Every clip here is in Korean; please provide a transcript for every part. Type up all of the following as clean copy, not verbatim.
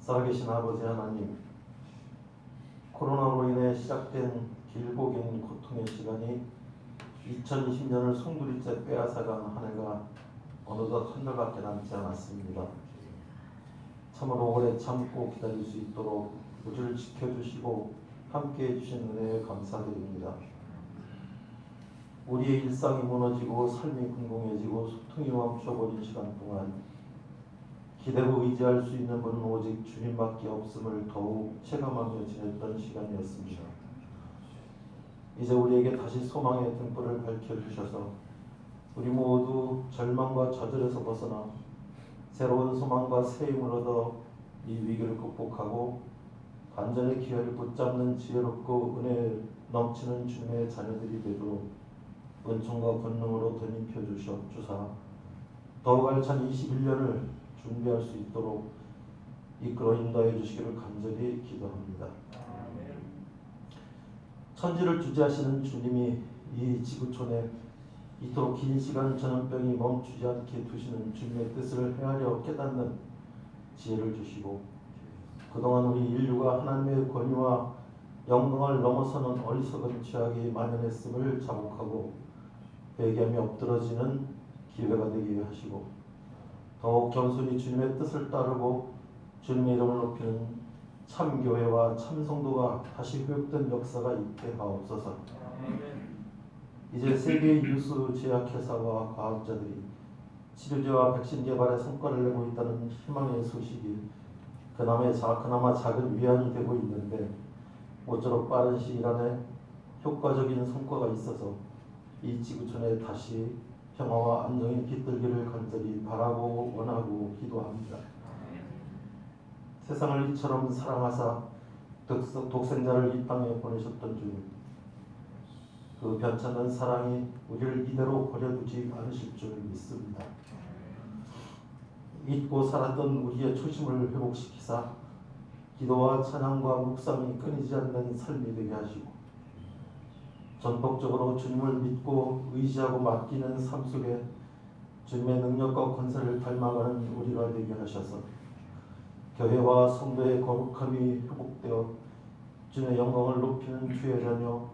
살아계신 아버지 하나님, 코로나로 인해 시작된 길고 긴 고통의 시간이 2020년을 송두리째 빼앗아간 한 해가 어느덧 한 달밖에 남지 않았습니다. 참으로 오래 참고 기다릴 수 있도록 우리를 지켜주시고 함께해 주신 은혜에 감사드립니다. 우리의 일상이 무너지고 삶이 궁금해지고 소통이 멈춰버린 시간 동안 기대고 의지할 수 있는 분은 오직 주님밖에 없음을 더욱 체감하며 지냈던 시간이었습니다. 이제 우리에게 다시 소망의 등불을 밝혀주셔서 우리 모두 절망과 저절에서 벗어나 새로운 소망과 새 힘을 얻어 이 위기를 극복하고 반전의 기회를 붙잡는 지혜롭고 은혜 넘치는 주님의 자녀들이 되도록 은총과 권능으로 덧입혀 주사 더욱 알찬 21년을 준비할 수 있도록 이끌어 인도해 주시기를 간절히 기도합니다. 천지를 주재하시는 주님이 이 지구촌에 이토록 긴 시간 전염병이 멈추지 않게 두시는 주님의 뜻을 헤아려 깨닫는 지혜를 주시고 그동안 우리 인류가 하나님의 권위와 영광을 넘어서는 어리석은 죄악이 만연했음을 자복하고 회개하며 엎드러지는 기회가 되게 하시고 더욱 겸손히 주님의 뜻을 따르고 주님의 이름을 높이는 참교회와 참성도가 다시 회복된 역사가 있게 하옵소서. 이제 세계의 유수 제약회사와 과학자들이 치료제와 백신 개발에 성과를 내고 있다는 희망의 소식이 그나마 작은 위안이 되고 있는데 모쪼록 빠른 시일 안에 효과적인 성과가 있어서 이 지구촌에 다시 평화와 안정이 깃들기를 간절히 바라고 원하고 기도합니다. 세상을 이처럼 사랑하사 독생자를 이 땅에 보내셨던 주님, 그 변찮은 사랑이 우리를 이대로 버려두지 않으실 줄 믿습니다. 잊고 살았던 우리의 초심을 회복시키사 기도와 찬양과 묵상이 끊이지 않는 삶이 되게 하시고 전폭적으로 주님을 믿고 의지하고 맡기는 삶 속에 주님의 능력과 권세를 닮아가는 우리가 되게 하셔서 교회와 성도의 거룩함이 회복되어 주님의 영광을 높이는 주의 자녀,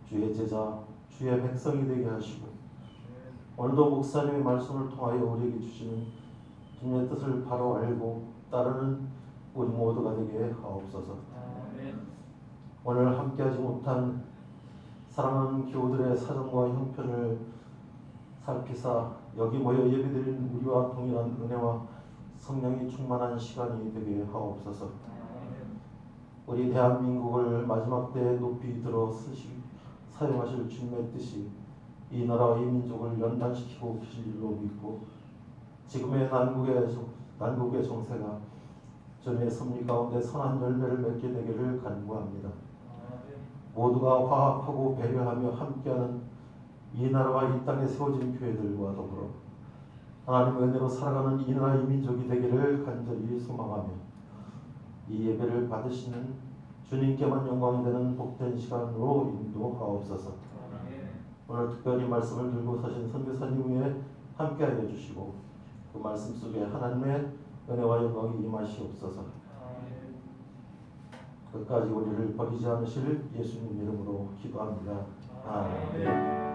주의 제자, 주의 백성이 되게 하시고 오늘도 목사님의 말씀을 통하여 우리에게 주시는 주님의 뜻을 바로 알고 따르는 우리 모두가 되게 하옵소서. 오늘 함께하지 못한 사랑하는 교우들의 사정과 형편을 살피사 여기 모여 예배드리는 우리와 동일한 은혜와 성령이 충만한 시간이 되게 하옵소서. 우리 대한민국을 마지막 때에 높이 들어 사용하실 주님의 뜻이 이 나라와 이 민족을 연단시키고 계실 줄로 믿고 지금의 난국의 정세가 주님의 섭리 가운데 선한 열매를 맺게 되기를 간구합니다. 모두가 화합하고 배려하며 함께하는 이 나라와 이 땅에 세워진 교회들과 더불어 하나님의 은혜로 살아가는 이 나라 이 민족이 되기를 간절히 소망하며 이 예배를 받으시는 주님께만 영광이 되는 복된 시간으로 인도하옵소서. 오늘 특별히 말씀을 들고 서신 선교사님 위에 함께하여 주시고 그 말씀 속에 하나님의 은혜와 영광이 임하시옵소서. 끝까지 우리를 버리지 않으실 예수님 이름으로 기도합니다. 아멘.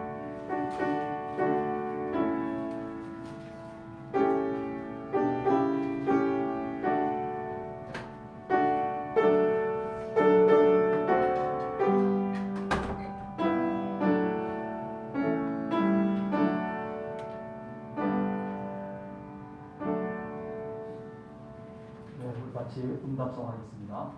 우리 같이 응답송하겠습니다.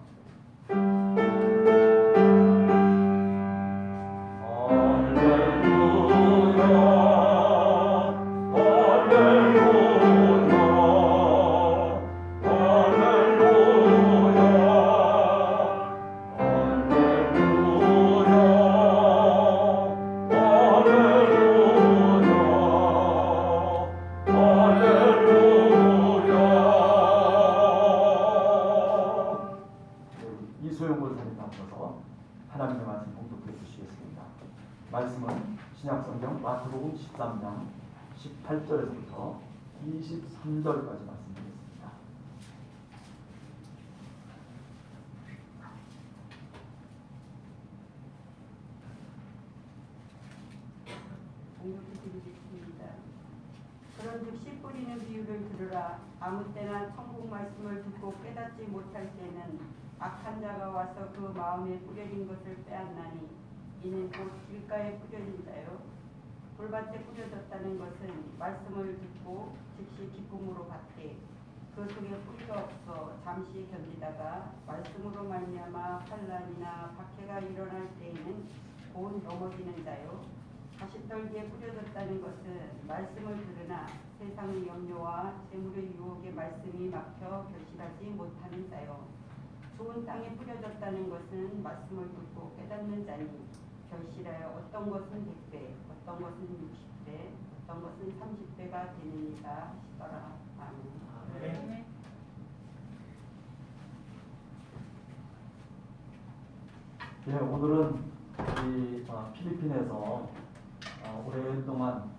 이소영을 사진하셔서 하나님의 말씀 공독해 주시겠습니다. 말씀은 신약성경 마태복음 13장 18절에서부터 23절까지 말씀드리겠습니다. 공격해 드리겠습니다. 그런즉 씨 뿌리는 비유를 들으라. 아무 때나 천국 말씀을 듣고 깨닫지 못할 때는 악한 자가 와서 그 마음에 뿌려진 것을 빼앗나니 이는 곧 길가에 뿌려진 자요 돌밭에 뿌려졌다는 것은 말씀을 듣고 즉시 기쁨으로 받되 그 속에 뿌리가 없어 잠시 견디다가 말씀으로 말미암아 환난이나 박해가 일어날 때에는 곧 넘어지는 자요 가시떨기에 뿌려졌다는 것은 말씀을 들으나 세상의 염려와 재물의 유혹에 말씀이 막혀 결실하지 못하는 자요 좋은 땅에 뿌려졌다는 것은 말씀을 듣고 깨닫는 자니 결실하여 어떤 것은 100배, 어떤 것은 60배, 어떤 것은 30배가 되느니라 하시더라. 아멘. 예, 오늘은 이 필리핀에서 오랫동안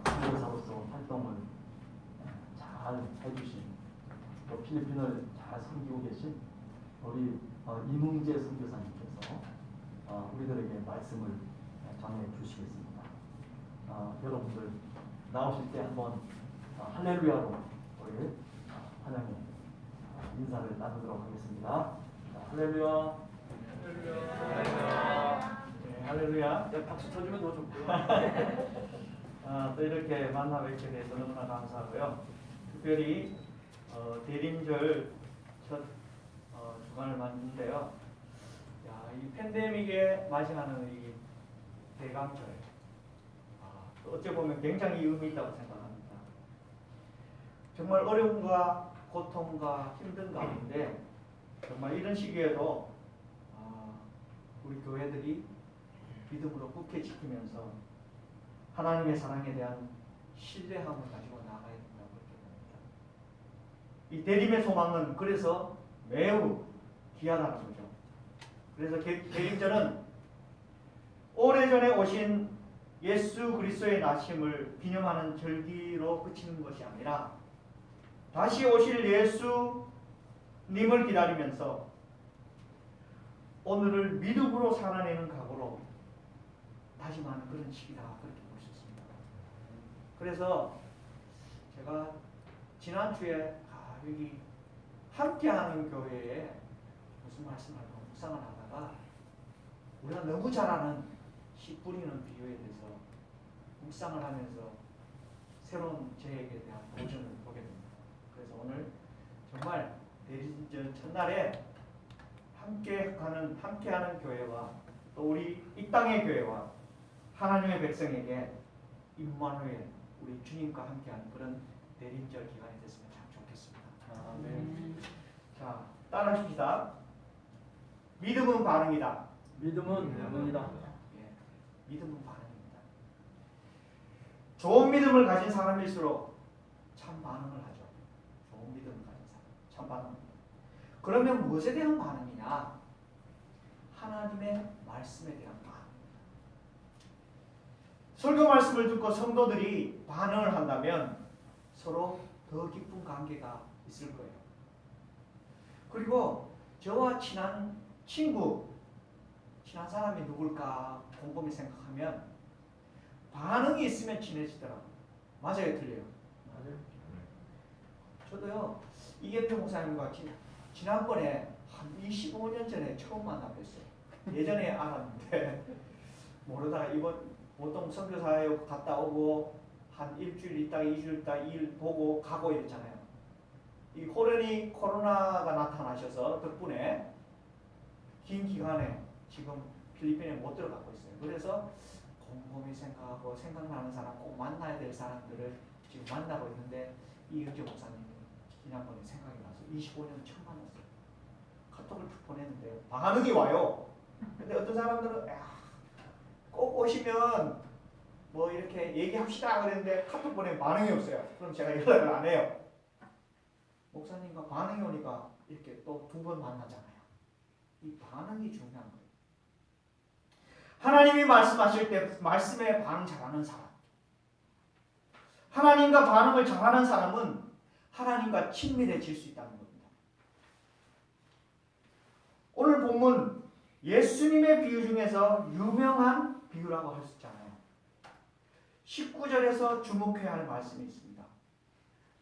선교사로서 활동을 잘 해주신 또 필리핀을 잘 섬기고 계신 우리 이문재 선교사님께서 우리들에게 말씀을 전해 주시겠습니다. 여러분들 나오실 때 한번 할렐루야로 우리 환영의 인사를 나누도록 하겠습니다. 자, 할렐루야. 네, 할렐루야. 네, 박수 쳐주면 더 좋고요. 또 이렇게 만나 뵙게 돼서 너무나 감사하고요. 특별히 대림절 첫 주간을 맞는데요. 이 팬데믹에 맞이하는 이 대강절, 또 어찌 보면 굉장히 의미 있다고 생각합니다. 정말 어려움과 고통과 힘든 가운데 정말 이런 시기에도 우리 교회들이 믿음으로 굳게 지키면서 하나님의 사랑에 대한 신뢰함을 가지고 나가야 된다고 그렇게 봅니다. 이 대림의 소망은 그래서 매우 귀하다는 거죠. 그래서 대림절은 오래전에 오신 예수 그리스도의 나심을 기념하는 절기로 그치는 것이 아니라 다시 오실 예수님을 기다리면서 오늘을 믿음으로 살아내는 각오로 다짐하는 그런 시기다 그렇게 볼 수 있습니다. 그래서 제가 지난주에 여기 함께하는 교회에 무슨 말씀을 하고 묵상을 하다가 우리가 너무 잘 아는 씨 뿌리는 비유에 대해서 묵상을 하면서 새로운 제에게 대한 도전을 보게 됩니다. 그래서 오늘 정말 대리신절 첫날에 함께하는 교회와 또 우리 이 땅의 교회와 하나님의 백성에게 임마누엘 우리 주님과 함께하는 그런 대림절 기간이 됐으면 참 좋겠습니다. 아멘. 자, 따라하십시다. 믿음은 반응이다. 믿음은 반응이다. 예, 믿음은 반응입니다. 좋은 믿음을 가진 사람일수록 참 반응을 하죠. 좋은 믿음을 가진 사람, 참 반응입니다. 그러면 무엇에 대한 반응이냐? 하나님의 말씀에 대한 반응. 설교 말씀을 듣고 성도들이 반응을 한다면 서로 더 깊은 관계가 있을 거예요. 그리고 저와 친한 친구, 친한 사람이 누굴까 곰곰이 생각하면 반응이 있으면 친해지더라고요. 맞아요, 틀려요? 맞아요. 저도요, 이계표 목사님과 지난번에 한 25년 전에 처음 만나 뵀어요. 예전에 알았는데 모르다가 이번 보통 선교사에 갔다 오고 한 일주일 있다가 2주일 있다가 일 보고 가고 이랬잖아요. 이 코로나가 나타나셔서 덕분에 긴 기간에 지금 필리핀에 못 들어가고 있어요. 그래서 곰곰이 생각하고 생각나는 사람, 꼭 만나야 될 사람들을 지금 만나고 있는데 이은재 목사님이 지난번에 생각이 나서 25년 처음 만났어요. 카톡을 툭 보냈는데 반응이 와요. 근데 어떤 사람들은 꼭 오시면 뭐 이렇게 얘기합시다 그랬는데 카톡 보내면 반응이 없어요. 그럼 제가 연락을 안 해요. 목사님과 반응이 오니까 이렇게 또 두 번 만나잖아요. 이 반응이 중요한 거예요. 하나님이 말씀하실 때 말씀에 반응 잘하는 사람, 하나님과 반응을 잘하는 사람은 하나님과 친밀해질 수 있다는 겁니다. 오늘 본문 예수님의 비유 중에서 유명한 비유라고 할 수 있잖아요. 19절에서 주목해야 할 말씀이 있습니다.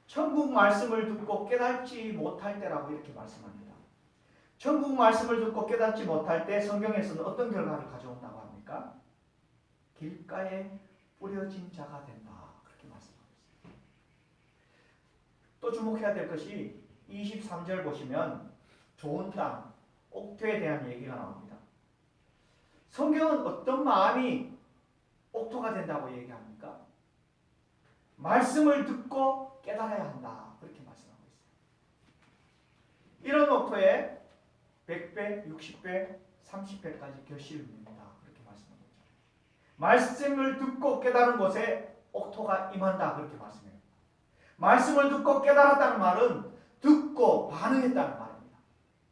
천국 말씀을 듣고 깨닫지 못할 때라고 이렇게 말씀합니다. 천국 말씀을 듣고 깨닫지 못할 때 성경에서는 어떤 결과를 가져온다고 합니까? 길가에 뿌려진 자가 된다. 그렇게 말씀하고 있습니다. 또 주목해야 될 것이 23절 보시면 좋은 땅, 옥토에 대한 얘기가 나옵니다. 성경은 어떤 마음이 옥토가 된다고 얘기합니까? 말씀을 듣고 깨달아야 한다. 그렇게 말씀하고 있어요. 이런 옥토에 100배, 60배, 30배까지 결실을 맺는다. 그렇게 말씀하고 있죠. 말씀을 듣고 깨달은 곳에 옥토가 임한다. 그렇게 말씀해요. 말씀을 듣고 깨달았다는 말은 듣고 반응했다는 말입니다.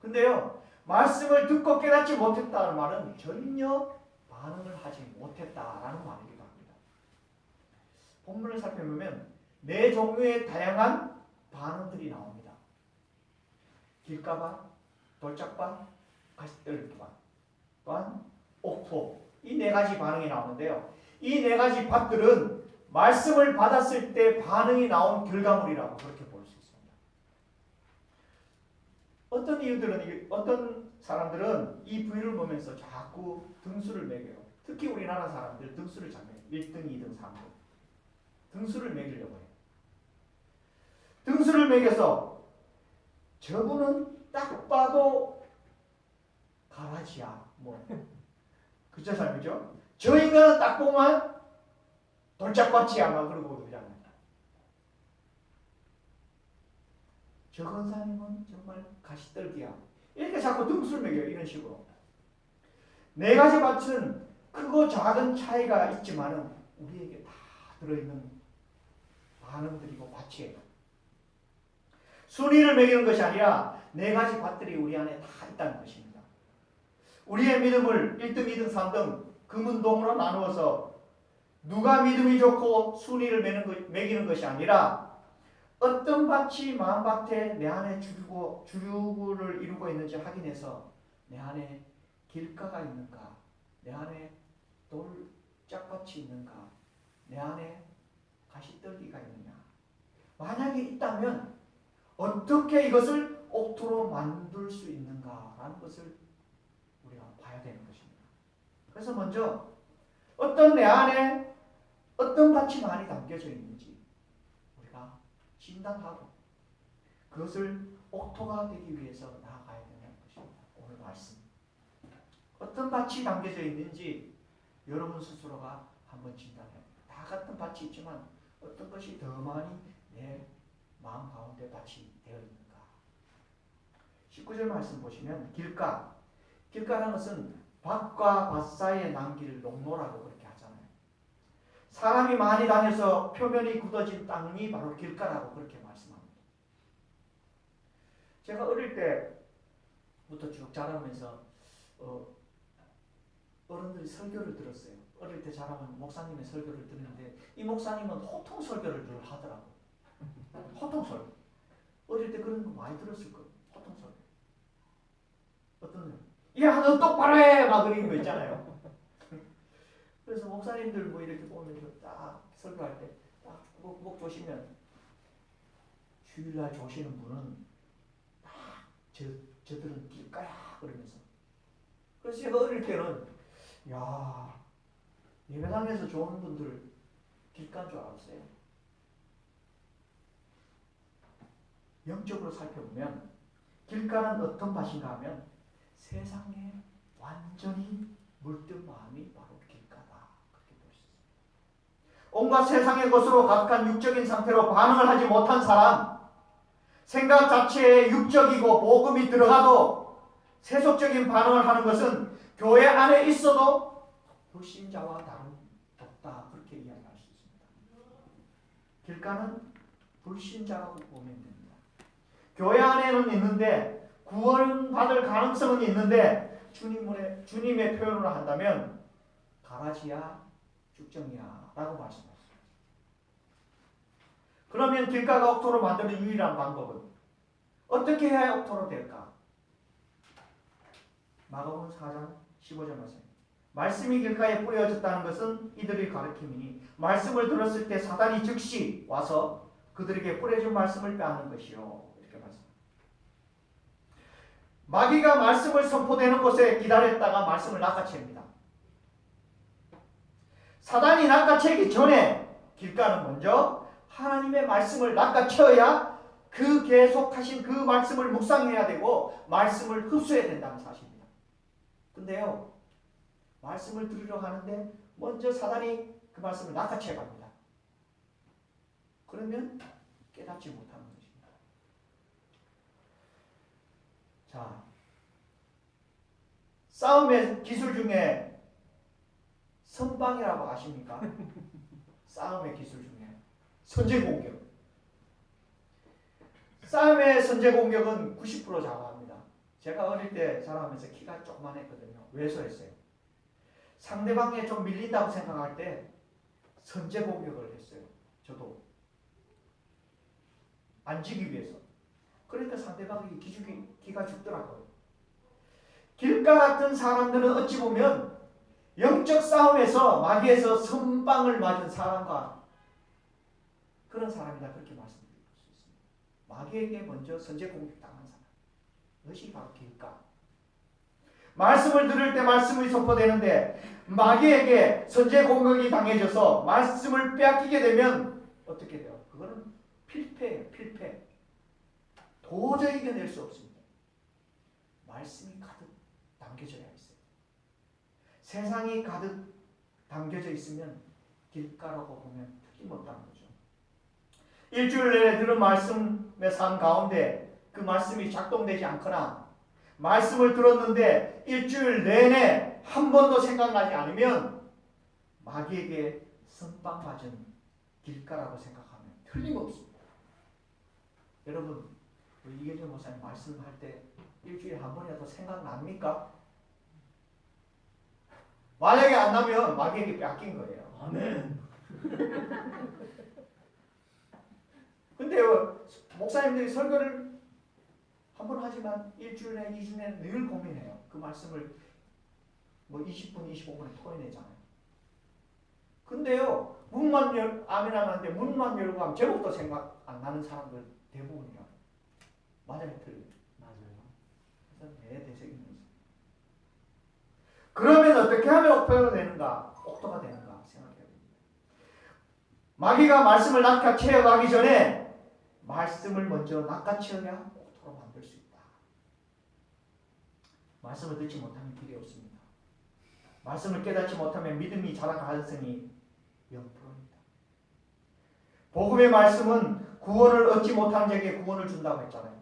근데요, 말씀을 듣고 깨닫지 못했다는 말은 전혀 반응을 하지 못했다라는 말이기도 합니다. 본문을 살펴보면 네 종류의 다양한 반응들이 나옵니다. 길가밭, 돌짝밭, 가시떨기밭, 또한 옥토, 이 네 가지 반응이 나오는데요. 이 네 가지 밭들은 말씀을 받았을 때 반응이 나온 결과물이라고 그렇게 볼 수 있습니다. 어떤 이유들은, 어떤 사람들은 이 부위를 보면서 자꾸 등수를 매겨요. 특히 우리나라 사람들 등수를 잘 매요. 1등, 2등, 3등. 등수를 매기려고 해요. 등수를 매겨서 저분은 딱 봐도 가라지야. 뭐. 그쵸, 삶이죠? 저 인간은 딱 보면 돌짝밭이야. 막 그러고 그러잖아요. 저 권사님은 정말 가시떨기야. 이렇게 자꾸 등수를 매겨요. 이런 식으로. 네 가지 밭은 크고 작은 차이가 있지만은 우리에게 다 들어있는 반응들이고 밭이에요. 순위를 매기는 것이 아니라 네 가지 밭들이 우리 안에 다 있다는 것입니다. 우리의 믿음을 1등, 2등, 3등 금은동으로 나누어서 누가 믿음이 좋고 순위를 매기는 것이 아니라 어떤 밭이 마음밭에 내 안에 주류를 이루고 있는지 확인해서 내 안에 길가가 있는가, 내 안에 돌짝밭이 있는가, 내 안에 가시떨기가 있느냐. 만약에 있다면 어떻게 이것을 옥토로 만들 수 있는가라는 것을 우리가 봐야 되는 것입니다. 그래서 먼저 어떤 내 안에 어떤 밭이 많이 담겨져 있는지 우리가 진단하고 그것을 옥토가 되기 위해서 나아가야 되는 것입니다. 오늘 말씀. 어떤 밭이 담겨져 있는지 여러분 스스로가 한번 진단해요. 다 같은 밭이 있지만 어떤 것이 더 많이 내 마음 가운데 밭이 되어 있는가. 19절 말씀 보시면 길가. 길가라는 것은 밭과 밭 사이에 남길 농로라고 그렇게 하잖아요. 사람이 많이 다녀서 표면이 굳어진 땅이 바로 길가라고 그렇게 말씀합니다. 제가 어릴 때부터 쭉 자라면서 어른들이 설교를 들었어요. 어릴 때 자라면 목사님의 설교를 듣는데 이 목사님은 호통 설교를 늘 하더라고요. 호통 설교. 어릴 때 그런 거 많이 들었을 거예요. 호통 설교. 어떤 거? 야, 너 똑바로 해! 막 그런 거 있잖아요. 그래서 목사님들 뭐 이렇게 보면서 딱 설교할 때 딱 목 조시면 주일날 조시는 분은 딱 저들은 길가야 그러면서. 그래서 제가 어릴 때는 야, 예배당에서 좋은 분들 길가인 줄 알았어요. 영적으로 살펴보면 길가는 어떤 밭인가 하면 세상에 완전히 물든 마음이 바로 길가다. 그렇게 볼 수 있습니다. 온갖 세상의 것으로 가득한 육적인 상태로 반응을 하지 못한 사람, 생각 자체에 육적이고 복음이 들어가도 세속적인 반응을 하는 것은 교회 안에 있어도 불신자와 다름없다. 그렇게 이야기할 수 있습니다. 길가는 불신자라고 보면 됩니다. 교회 안에는 있는데 구원받을 가능성은 있는데 주님의 표현으로 한다면 가라지야 쭉정이야 라고 말씀하셨습니다. 그러면 길가가 옥토로 만드는 유일한 방법은 어떻게 해야 옥토로 될까? 마가복음 4장 15절 말씀. 말씀이 길가에 뿌려졌다는 것은 이들의 가르침이니 말씀을 들었을 때 사단이 즉시 와서 그들에게 뿌려진 말씀을 빼앗는 것이요. 이렇게 말씀. 마귀가 말씀을 선포되는 곳에 기다렸다가 말씀을 낚아챕니다. 사단이 낚아채기 전에 길가는 먼저 하나님의 말씀을 낚아채어야 그 계속하신 그 말씀을 묵상해야 되고 말씀을 흡수해야 된다는 사실입니다. 근데요, 말씀을 들으려 하는데 먼저 사단이 그 말씀을 낚아채 갑니다. 그러면 깨닫지 못하는 것입니다. 자, 싸움의 기술 중에 선방이라고 아십니까? 싸움의 기술 중에 선제 공격. 싸움의 선제 공격은 90% 장악합니다. 제가 어릴 때 자라면서 키가 조그만했거든요. 왜소했어요. 상대방에 좀 밀린다고 생각할 때 선제 공격을 했어요. 저도 안 지기 위해서. 그러니까 상대방이 기가 죽더라고요. 길가 같은 사람들은 어찌 보면 영적 싸움에서 마귀에서 선방을 맞은 사람과 그런 사람이다, 그렇게 말씀드릴 수 있습니다. 마귀에게 먼저 선제 공격당한 사람, 그것이 바로 길가. 말씀을 들을 때 말씀이 선포되는데 마귀에게 선제 공격이 당해져서 말씀을 빼앗기게 되면 어떻게 돼요? 그거는 필패예요. 필패. 도저히 이겨낼 수 없습니다. 말씀이 가득 담겨져야 있어요. 세상이 가득 담겨져 있으면 길가라고 보면 틀림없다는 거죠. 일주일 내내 들은 말씀의 삶 가운데 그 말씀이 작동되지 않거나 말씀을 들었는데 일주일 내내 한 번도 생각나지 않으면 마귀에게 선빵 맞은 길가라고 생각하면 틀림없습니다. 여러분, 우리 이계준 목사님 말씀할 때 일주일에 한 번이라도 생각납니까? 만약에 안 나면 마귀에게 뺏긴 거예요. 아멘. 근데 목사님들이 설교를 한 번 하지만 일주일에 2주에 늘 고민해요. 그 말씀을 뭐 20분, 25분에 토해내잖아요. 근데요, 아멘 하는데 문만 열고 하면 제목도 생각 안 나는 사람들 대부분이요. 맞아요, 틀려요. 맞아요. 그래서 내 대책입니다. 그러면 어떻게 하면 옥토가 되는가 생각해야 됩니다. 마귀가 말씀을 낚아채어 가기 전에 말씀을 먼저 낚아채어야 옥토로 만들 수 있다. 말씀을 듣지 못하면 길이 없습니다. 말씀을 깨닫지 못하면 믿음이 자랄 가능성이 0%입니다. 복음의 말씀은 구원을 얻지 못한 자에게 구원을 준다고 했잖아요.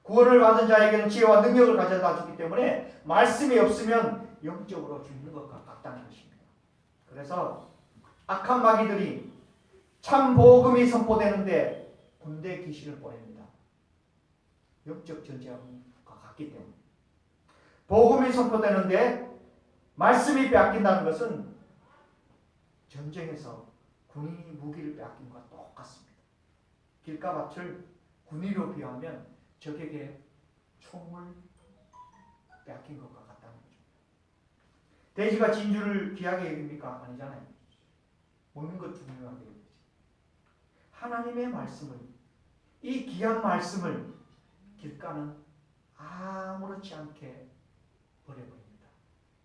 구원을 받은 자에게는 지혜와 능력을 가져다 주기 때문에 말씀이 없으면 영적으로 죽는 것과 같다는 것입니다. 그래서 악한 마귀들이 참 복음이 선포되는데 군대 귀신을 보냅니다. 영적 전쟁과 같기 때문에. 복음이 선포되는데 말씀이 빼앗긴다는 것은 전쟁에서 군인이 무기를 빼앗긴 것과 똑같습니다. 길가밭을 군의로 비유하면 적에게 총을 빼앗긴 것과 같다는 거죠. 돼지가 진주를 귀하게 여깁니까? 아니잖아요. 먹는 것 중요하게 여기지. 하나님의 말씀을, 이 귀한 말씀을 길가는 아무렇지 않게 버려버립니다.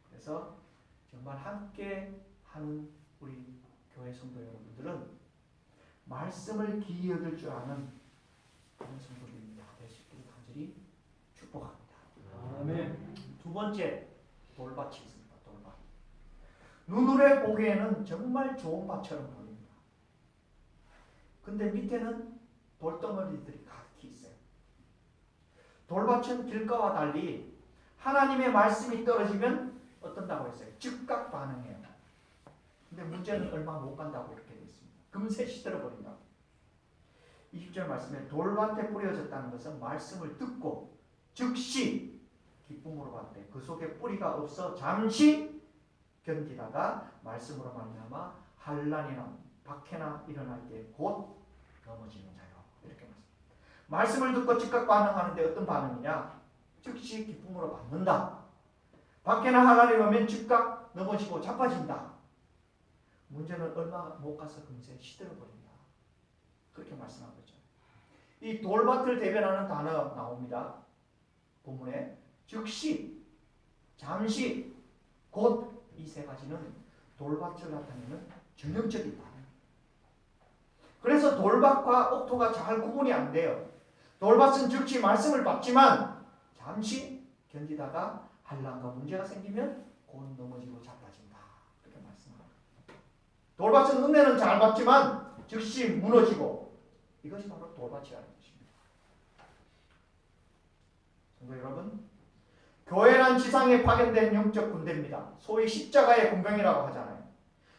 그래서 정말 함께 하는 우리 교회 성도 여러분들은 말씀을 귀히 여길 줄 아는 그런 성도들입니다. 되시기를 간절히 축복합니다. 아멘. 두 번째, 돌밭이 있습니다. 돌밭. 눈으로 보기에는 정말 좋은 밭처럼 보입니다. 근데 밑에는 돌덩어리들이 가득히 있어요. 돌밭은 길가와 달리 하나님의 말씀이 떨어지면 어떤다고 했어요? 즉각 반응해요. 근데 문제는 얼마 못 간다고 이렇게 되어 있습니다. 금세 시들어버린다고. 20절 말씀에 돌밭에 뿌려졌다는 것은 말씀을 듣고 즉시 기쁨으로 받되 그 속에 뿌리가 없어 잠시 견디다가 말씀으로 말미암아 환난이나 박해나 일어날 때 곧 넘어지는 자요. 이렇게 말씀을 듣고 즉각 반응하는데 어떤 반응이냐? 즉시 기쁨으로 받는다. 박해나 환난이 오면 즉각 넘어지고 자빠진다. 문제는 얼마 못 가서 금세 시들어버린다. 그렇게 말씀한 거죠. 이 돌밭을 대변하는 단어 나옵니다. 본문에 즉시, 잠시, 곧 이 세 가지는 돌밭을 나타내는 전형적인 단어. 그래서 돌밭과 옥토가 잘 구분이 안 돼요. 돌밭은 즉시 말씀을 받지만 잠시 견디다가 한란과 문제가 생기면 곧 넘어지고 자빠진다. 그렇게 말씀합니다. 돌밭은 은혜는 잘 받지만 즉시 무너지고, 이것이 바로 돌밭이라는 것입니다. 성도 여러분, 교회란 지상에 파견된 영적 군대입니다. 소위 십자가의 군병이라고 하잖아요.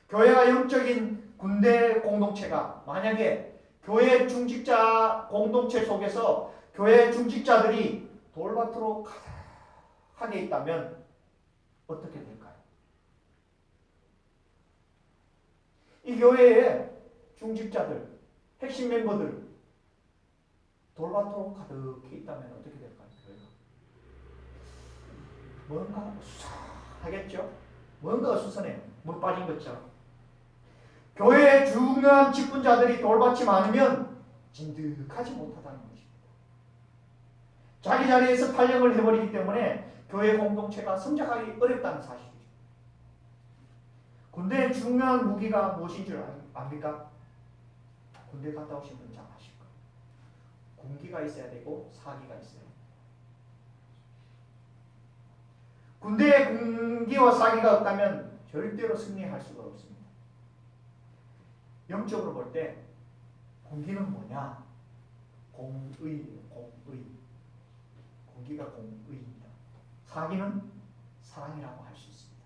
교회가 영적인 군대 공동체가 만약에 교회 중직자 공동체 속에서 교회 중직자들이 돌밭으로 가득하게 있다면 어떻게 될까요? 이 교회의 중직자들, 핵심 멤버들 돌밭으로 가득히 있다면 어떻게 될까요? 뭔가 수상하겠죠? 뭔가 수선해요. 물 빠진 것처럼. 교회의 중요한 직분자들이 돌밭이 많으면 진득하지 못하다는 것입니다. 자기 자리에서 탈령을 해버리기 때문에 교회 공동체가 성장하기 어렵다는 사실이죠. 군대의 중요한 무기가 무엇인 줄 압니까? 군대 갔다 오신 분 잘 아실 거예요. 군기가 있어야 되고 사기가 있어야 돼요. 군대에 군기와 사기가 없다면 절대로 승리할 수가 없습니다. 영적으로 볼 때 군기는 뭐냐? 공의예요. 공의. 군기가 공의입니다. 사기는 사랑이라고 할 수 있습니다.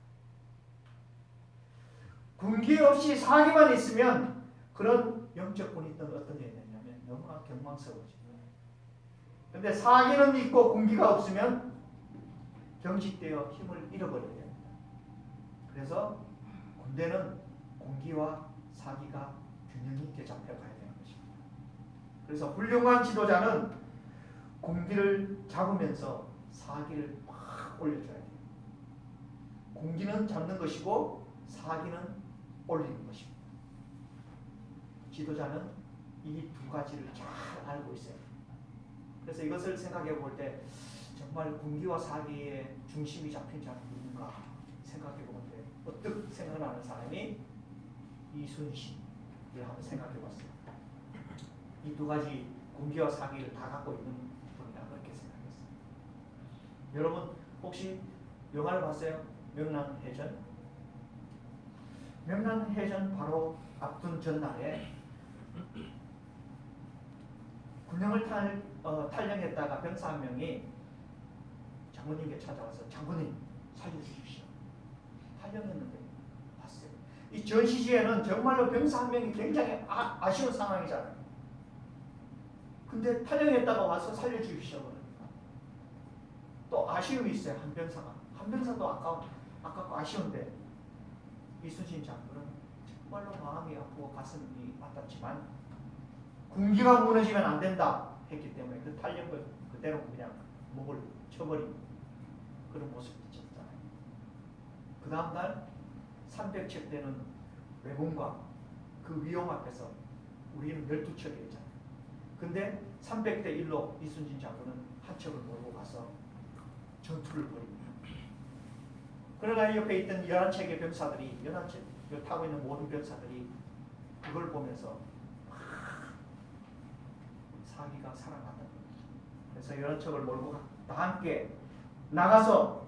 군기 없이 사기만 있으면 그런 영적 군이 있던 어떤 일이 되냐면 너무나 경망스러워집니다. 그런데 사기는 있고 군기가 없으면 경직되어 힘을 잃어버려야 됩니다. 그래서 군대는 군기와 사기가 균형 있게 잡혀가야 되는 것입니다. 그래서 훌륭한 지도자는 군기를 잡으면서 사기를 막 올려줘야 돼요. 군기는 잡는 것이고 사기는 올리는 것입니다. 지도자는 이 두 가지를 잘 알고 있어요. 그래서 이것을 생각해 볼 때 정말 군기와 사기의 중심이 잡힌 자는 누군가 생각해 보는데 어떻게 생각나는 사람이 이순신을 한번 생각해 봤습니다. 이 두 가지 군기와 사기를 다 갖고 있는 분이라 그렇게 생각했어요. 여러분 혹시 영화를 봤어요? 명랑해전? 명랑해전 바로 앞둔 전날에 군령을 탈령했다가 병사 한 명이 장군님께 찾아와서 장군님 살려주십시오. 탈령했는데 봤어요. 이 전시지에는 정말로 병사 한 명이 굉장히 아쉬운 상황이잖아요. 근데 탈령했다가 와서 살려주십시오. 그러니까 또 아쉬움이 있어요. 한 병사가. 한 병사도 아깝고 아쉬운데 이순신 장군은 정말로 마음이 아프고 가슴이 아팠지만 군기가 무너지면 안 된다 했기 때문에 그 탈령을 그대로 그냥 목을 쳐버린 그런 모습을 비쳤잖아요. 그 다음날 300척 되는 왜군과 그 위험 앞에서 우리는 12척이었잖아요. 근데 300대 1로 이순신 장군은 한 척을 몰고 가서 전투를 벌입니다. 그러나 옆에 있던 11척의 병사들이 11척 타고 있는 모든 병사들이 그걸 보면서 사기가 살아났다. 그래서 11척을 몰고 다 함께 나가서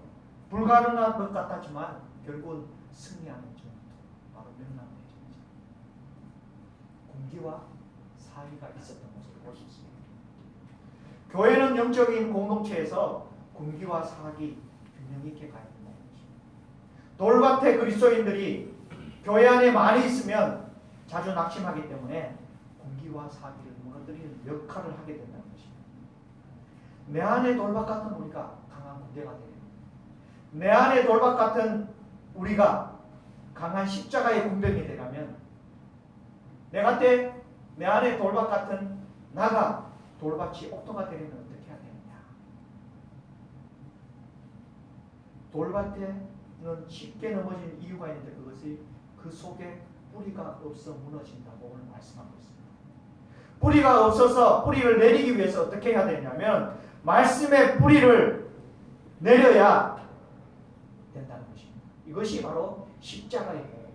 불가능한 것 같았지만 결국은 승리하는 전투, 바로 명랑해전이죠. 군기와 사기가 있었던 것을 볼 수 있습니다. 교회는 영적인 공동체에서 군기와 사기 균형 있게 가야 된다는 것입니다. 돌밭의 그리스도인들이 교회 안에 많이 있으면 자주 낙심하기 때문에 군기와 사기를 무너뜨리는 역할을 하게 된다는 것입니다. 내 안에 돌밭 같은 우리가 강한 군대가 되는, 내 안에 돌밭 같은 우리가 강한 십자가의 군병이 되려면 내 안에 돌밭 같은 나가 돌밭이 옥토가 되려면 어떻게 해야 되느냐? 돌밭에 쉽게 넘어지는 이유가 있는데 그것이 그 속에 뿌리가 없어 무너진다고 오늘 말씀하고 있습니다. 뿌리가 없어서 뿌리를 내리기 위해서 어떻게 해야 되냐면 말씀의 뿌리를 내려야 된다는 것입니다. 이것이 바로 십자가의 복음이에요.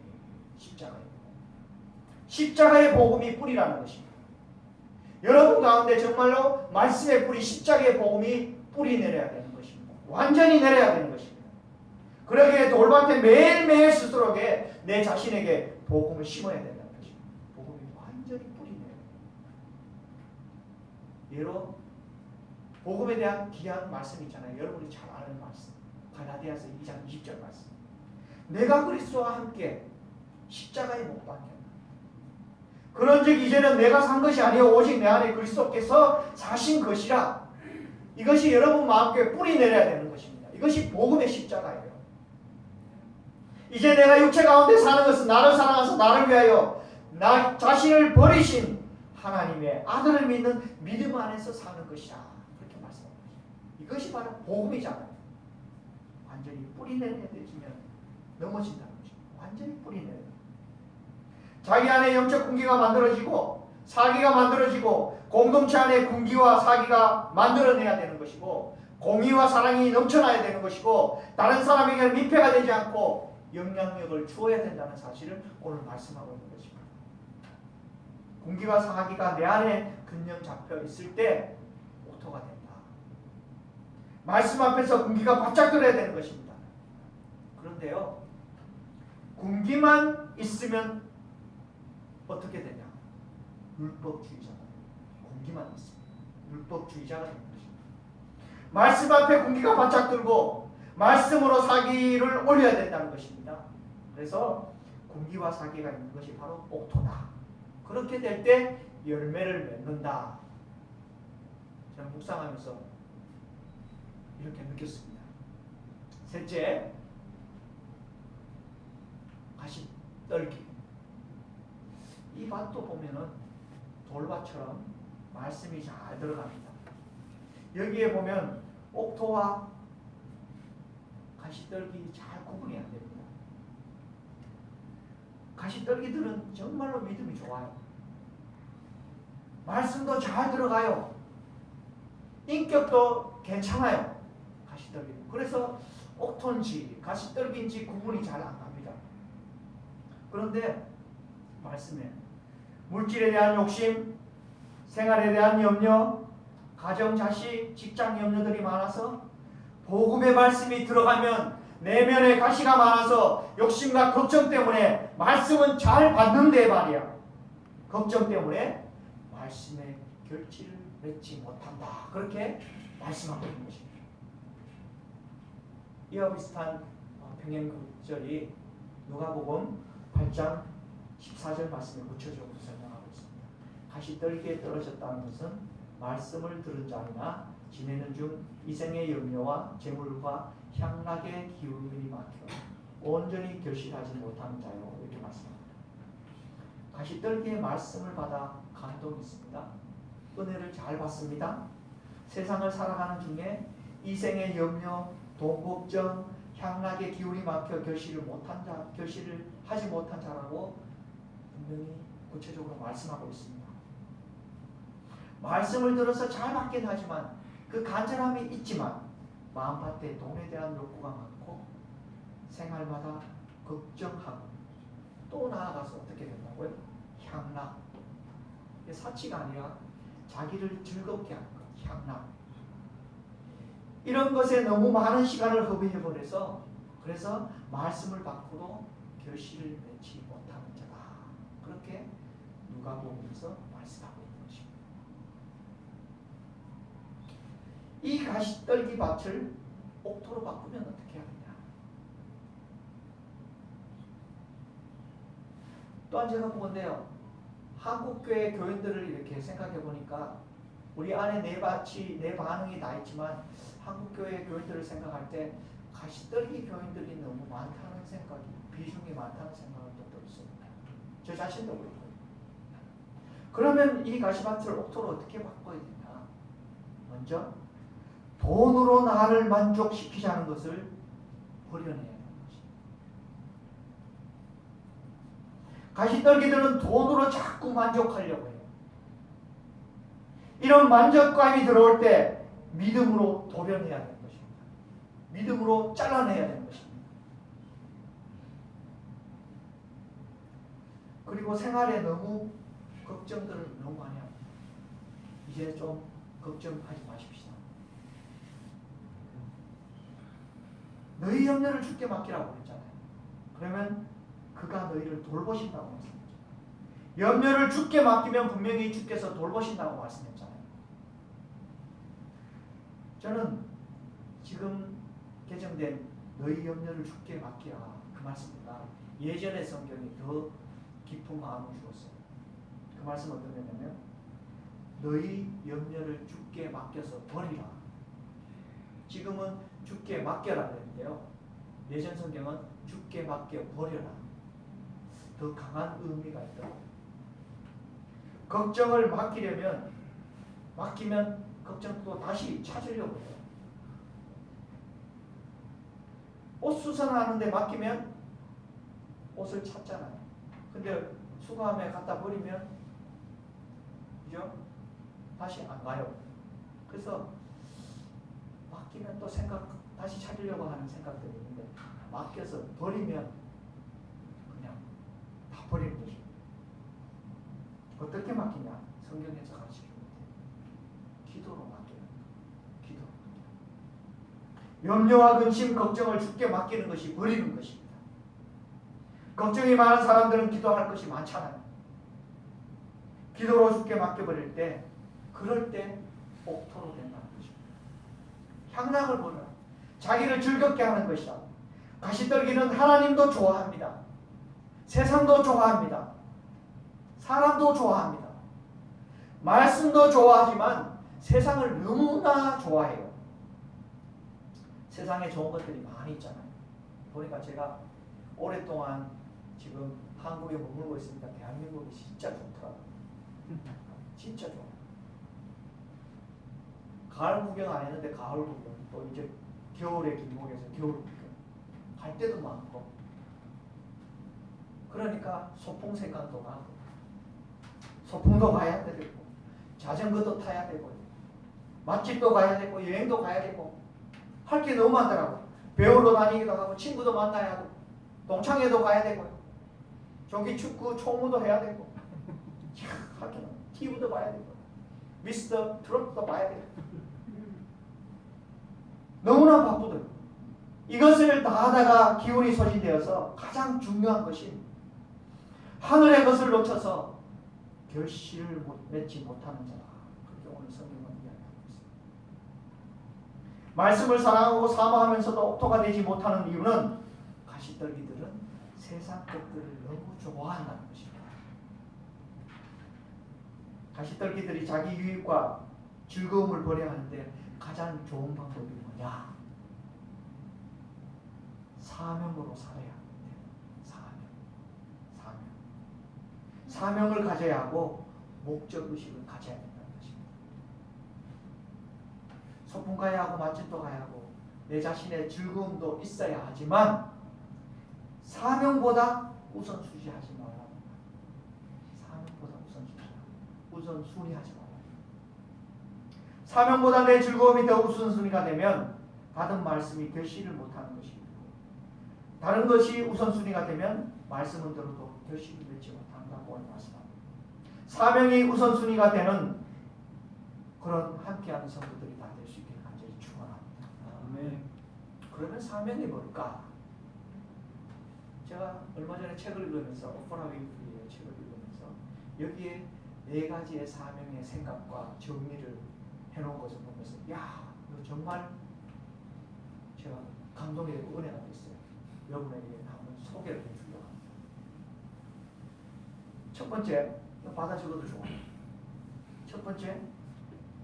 십자가의 복음이 뿌리라는 것입니다. 여러분 가운데 정말로 말씀의 뿌리, 십자가의 복음이 뿌리 내려야 되는 것입니다. 완전히 내려야 되는 것입니다. 그러기에 돌밭에 매일매일 스스로에게 내 자신에게 복음을 심어야 된다는 것입니다. 복음이 완전히 뿌리 내려야 돼요. 예로 복음에 대한 귀한 말씀이 있잖아요. 여러분이 잘 아는 말씀. 갈라디아서 2장 20절 말씀. 내가 그리스도와 함께 십자가에 못 박혔다. 그런즉 이제는 내가 산 것이 아니요 오직 내 안에 그리스도께서 사신 것이라. 이것이 여러분 마음속에 뿌리 내려야 되는 것입니다. 이것이 복음의 십자가예요. 이제 내가 육체 가운데 사는 것은 나를 사랑하사 나를 위하여 나 자신을 버리신 하나님의 아들을 믿는 믿음 안에서 사는 것이라. 그렇게 말씀합니다. 이것이 바로 복음이잖아요. 완전히 뿌리 내려야 되지면 넘어진다는 것입니다. 완전히 뿌리 내려야 돼요. 자기 안에 영적 군기가 만들어지고 사기가 만들어지고 공동체 안에 군기와 사기가 만들어내야 되는 것이고 공의와 사랑이 넘쳐나야 되는 것이고 다른 사람에게 민폐가 되지 않고 영향력을 주어야 된다는 사실을 오늘 말씀하고 있는 것입니다. 군기와 사기가 내 안에 균형 잡혀 있을 때 옥토가 된다. 말씀 앞에서 군기가 바짝 들어야 되는 것입니다. 그런데요, 군기만 있으면 어떻게 되냐? 율법주의자가 돼요. 군기만 있으면 율법주의자가 되는 것입니다. 말씀 앞에 군기가 바짝 들고 말씀으로 사기를 올려야 된다는 것입니다. 그래서 군기와 사기가 있는 것이 바로 옥토다. 그렇게 될 때 열매를 맺는다. 저는 묵상하면서 이렇게 느꼈습니다. 셋째, 가시떨기. 이 밭도 보면은 돌밭처럼 말씀이 잘 들어갑니다. 여기에 보면 옥토와 가시떨기 잘 구분이 안 됩니다. 가시떨기들은 정말로 믿음이 좋아요. 말씀도 잘 들어가요. 인격도 괜찮아요. 가시떨기. 그래서 옥토인지 가시떨기인지 구분이 잘 안 갑니다. 그런데 말씀에 물질에 대한 욕심, 생활에 대한 염려, 가정, 자식, 직장 염려들이 많아서 복음의 말씀이 들어가면 내면에 가시가 많아서 욕심과 걱정 때문에 말씀은 잘 받는데 말이야. 걱정 때문에 말씀의 결실을 맺지 못한다. 그렇게 말씀하고 있는 것입니다. 이와 비슷한 평행구절이 누가복음 8장 14절 말씀에 구체적으로 설명하고 있습니다. 가시떨기에 떨어졌다는 것은 말씀을 들은 자이나 지내는 중 이생의 염려와 재물과 향락의 기운이 막혀 온전히 결실하지 못하는 자요. 이렇게 말씀합니다. 가시떨기의 말씀을 받아 감동이 있습니다. 은혜를 잘 받습니다. 세상을 살아가는 중에 이생의 염려, 돈 걱정, 향락의 기운이 막혀 결실을 하지 못한 자라고 분명히 구체적으로 말씀하고 있습니다. 말씀을 들어서 잘 받긴 하지만 그 간절함이 있지만 마음밭에 돈에 대한 욕구가 많고 생활마다 걱정하고 또 나아가서 어떻게 된다고요? 향락. 사치가 아니라 자기를 즐겁게 하는 것. 향락. 이런 것에 너무 많은 시간을 허비해버려서 그래서 말씀을 받고도 결실을 맺지 못하는 자다. 그렇게 누가복음에서 말씀하고 있는 것입니다. 이 가시떨기 밭을 옥토로 바꾸면 어떻게 하느냐? 또한 제가 보건데요, 한국교회 교인들을 이렇게 생각해 보니까 우리 안에 내 반응이 다 있지만 한국교회 교인들을 생각할 때 가시떨기 교인들이 너무 많다는 생각이, 비중이 많다는 생각을 또 들었습니다. 저 자신도 그렇고요. 그러면 이 가시밭을 옥토로 어떻게 바꿔야 되냐? 먼저 돈으로 나를 만족시키자는 것을 버려내야 하는 것입니다. 가시떨기들은 돈으로 자꾸 만족하려고 해요. 이런 만족감이 들어올 때 믿음으로 도련해야 되는 것입니다. 믿음으로 잘라내야 되는 것입니다. 그리고 생활에 너무 걱정들을 너무 많이 합니다. 이제 좀 걱정하지 마십시다. 너희 염려를 주께 맡기라고 그랬잖아요. 그러면 그가 너희를 돌보신다고 말씀했죠. 염려를 주께 맡기면 분명히 주께서 돌보신다고 말씀했잖아요. 저는 지금 개정된 너희 염려를 주께 맡기라 그 말씀보다 예전의 성경이 더 깊은 마음을 주었어요. 그 말씀 어떤 거냐면 너희 염려를 주께 맡겨서 버리라. 지금은 주께 맡겨라 그랬는데요. 예전 성경은 주께 맡겨 버려라. 더 강한 의미가 있더라고요. 걱정을 맡기면 걱정도 다시 찾으려고 해요. 옷 수선하는데 맡기면 옷을 찾잖아요. 근데 수거함에 갖다 버리면 그죠? 다시 안 가요. 그래서 맡기면 또 다시 찾으려고 하는 생각들이 있는데 맡겨서 버리면 그냥 다 버리는 것입니다. 어떻게 맡기냐? 성경에서 가르치는 거예요. 기도로 맡기는 거예요. 기도로 맡기는 거예요. 염려와 근심, 걱정을 주께 맡기는 것이 버리는 것입니다. 걱정이 많은 사람들은 기도할 것이 많잖아요. 기도로 주께 맡겨버릴 때 그럴 때 옥토로 된다는 것입니다. 향락을 보라. 자기를 즐겁게 하는 것이다. 가시떨기는 하나님도 좋아합니다. 세상도 좋아합니다. 사람도 좋아합니다. 말씀도 좋아하지만 세상을 너무나 좋아해요. 세상에 좋은 것들이 많이 있잖아요. 보니까 제가 오랫동안 지금 한국에 머물고 있으니까 대한민국이 진짜 좋더라고요. 진짜 좋아요. 가을 구경 안 했는데 가을 구경, 또 이제 겨울에 김목에서 겨울 구경 갈 때도 많고, 그러니까 소풍 생각도 나고, 소풍도 가야 되고, 자전거도 타야 되고, 맛집도 가야 되고, 여행도 가야 되고, 할 게 너무 많더라고. 배우러 다니기도 하고, 친구도 만나야 하고, 동창회도 가야 되고, 조기 축구 총무도 해야 되고, 할 게 많아. TV도 봐야 되고, 미스터 트롯도 봐야 되고, 너무나 바쁘더라고. 이것을 다 하다가 기운이 소진되어서 가장 중요한 것이 하늘의 것을 놓쳐서 결실을 맺지 못하는 자다. 그렇게 오늘 성경은 이야기하고 있습니다. 말씀을 사랑하고 사모하면서도 옥토가 되지 못하는 이유는 가시떨기들은 세상 것들을 너무 좋아한다는 것입니다. 가시떨기들이 자기 유익과 즐거움을 버려야 하는데 가장 좋은 방법이 뭐냐? 사명으로 살아야 합니다. 사명을 가져야 하고 목적의식을 가져야 된다는 것입니다. 소풍 가야 하고 맛집도 가야 하고 내 자신의 즐거움도 있어야 하지만 사명보다 우선순위하지 말라. 사명보다 우선순위하지 말라. 사명보다 내 즐거움이 더 우선순위가 되면 받은 말씀이 결실을 못하는 것이고, 다른 것이 우선순위가 되면 말씀은 들어도 결실을 맺지 못한다고 말씀합니다. 사명이 우선순위가 되는 그런 함께하는 성도들이 다 될 수 있기를 간절히 축원합니다. 아멘. 그러면 사명이 뭘까? 제가 얼마 전에 책을 읽으면서 오프라 윈프리의 책을 읽으면서 여기에 4가지의 사명의 생각과 정리를 해놓은 것을 보면서 야, 이거 정말 제가 감동이 되고 은혜가 됐어요. 여러분에게 한번 소개를 해주려고 합니다. 첫 번째, 받아 적어도 좋아요. 첫 번째,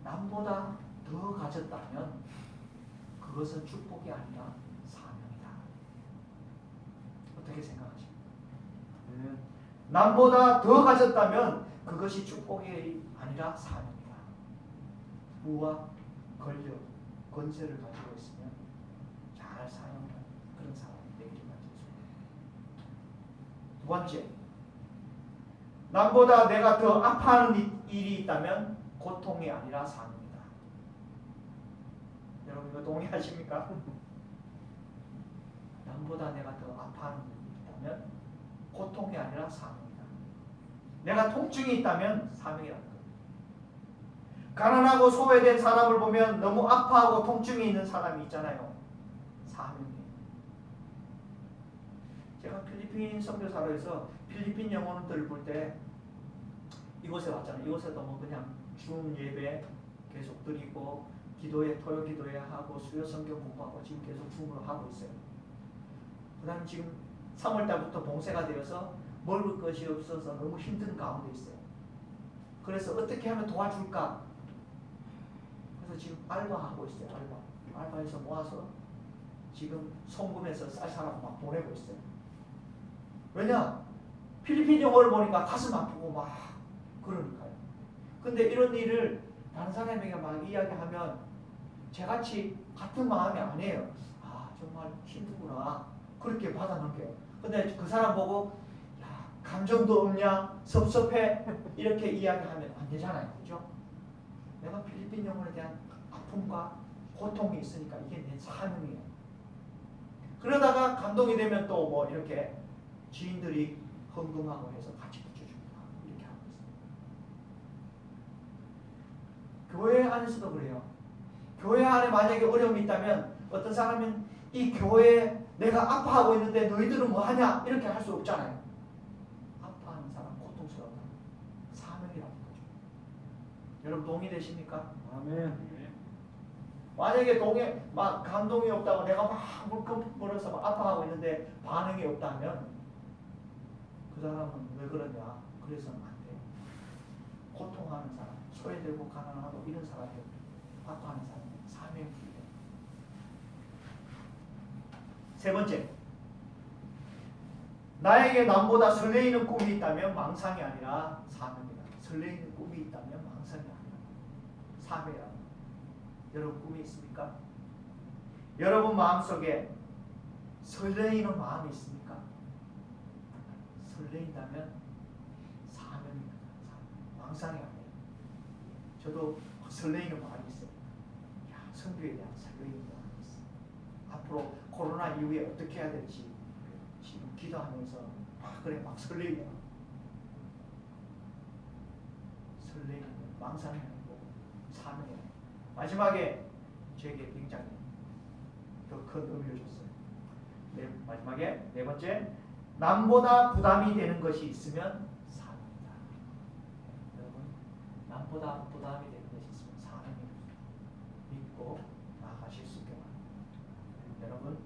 남보다 더 가졌다면 그것은 축복이 아니라 사명이다. 어떻게 생각하십니까? 남보다 더 가졌다면 그것이 축복이 아니라 사명이다. 부와 권력, 권세를 가지고 있으면 잘 사용하는 그런 사람이 되기를 바랍니다. 두 번째, 남보다 내가 더 아파하는 일이 있다면 고통이 아니라 삶입니다. 여러분 이거 동의하십니까? 남보다 내가 더 아파하는 일이 있다면 고통이 아니라 삶입니다. 내가 통증이 있다면 사명이라는 겁니다. 가난하고 소외된 사람을 보면 너무 아파하고 통증이 있는 사람이 있잖아요. 사명이에요. 제가 필리핀 선교사로 해서 필리핀 영혼들을 볼 때 이곳에 왔잖아요. 이곳에도 뭐 그냥 중 예배 계속 드리고 기도회 토요 기도회 하고 수요 성경 공부하고 지금 계속 줌으로 하고 있어요. 그다음 지금 3월달부터 봉쇄가 되어서 먹을 것이 없어서 너무 힘든 가운데 있어요. 그래서 어떻게 하면 도와줄까? 그래서 지금 알바하고 있어요. 알바해서 모아서 지금 송금해서 쌀 사람 막 보내고 있어요. 왜냐? 필리핀 영어를 보니까 가슴 아프고 막 그러니까요. 근데 이런 일을 다른 사람에게 막 이야기하면 저같이 같은 마음이 아니에요. 아 정말 힘들구나 그렇게 받아넘겨요. 근데 그 사람 보고 야 감정도 없냐 섭섭해 이렇게 이야기하면 안 되잖아요. 그죠? 내가 필리핀 영혼에 대한 아픔과 고통이 있으니까 이게 내 사명이에요. 그러다가 감동이 되면 또 뭐 이렇게 지인들이 헌금하고 해서 같이 붙여줍니다. 이렇게 하고 있습니다. 교회 안에서도 그래요. 교회 안에 만약에 어려움이 있다면 어떤 사람은 이 교회에 내가 아파하고 있는데 너희들은 뭐 하냐 이렇게 할 수 없잖아요. 아파하는 사람 고통스러운 사람 사명이라는 거죠. 여러분 동의되십니까? 아멘. 만약에 막 감동이 없다고 내가 막 물컹물어서 막 아파하고 있는데 반응이 없다면 그 사람은 왜 그러냐? 그래서는 안 돼요. 고통하는 사람, 소외되고 가난하고 이런 사람들, 아파하는 사람, 사명이 돼요. 세 번째, 나에게 남보다 설레이는 꿈이 있다면 망상이 아니라 사명이다. 설레이는 꿈이 있다면 망상이 아니라 사명이다. 여러분 꿈이 있습니까? 여러분 마음속에 설레이는 마음이 있습니까? 설레인다면 사명입니다. 망상이 아니에요. 저도 설레이는 마음이 있어요. 야, 선교에 대한 설레이는 마음이 있어요. 앞으로 코로나 이후에 어떻게 해야 될지 지금 기도하면서 막 설레이요. 설레이는 망상이 아니고 사명이에요. 마지막에 저에게 굉장히 더 큰 의미를 줬어요. 마지막에 네 번째, 남보다 부담이 되는 것이 있으면 사명이다. 여러분, 남보다 부담이 되는 것이 있으면 사명입니다. 믿고 나아가실 수 있게 바랍니다. 여러분,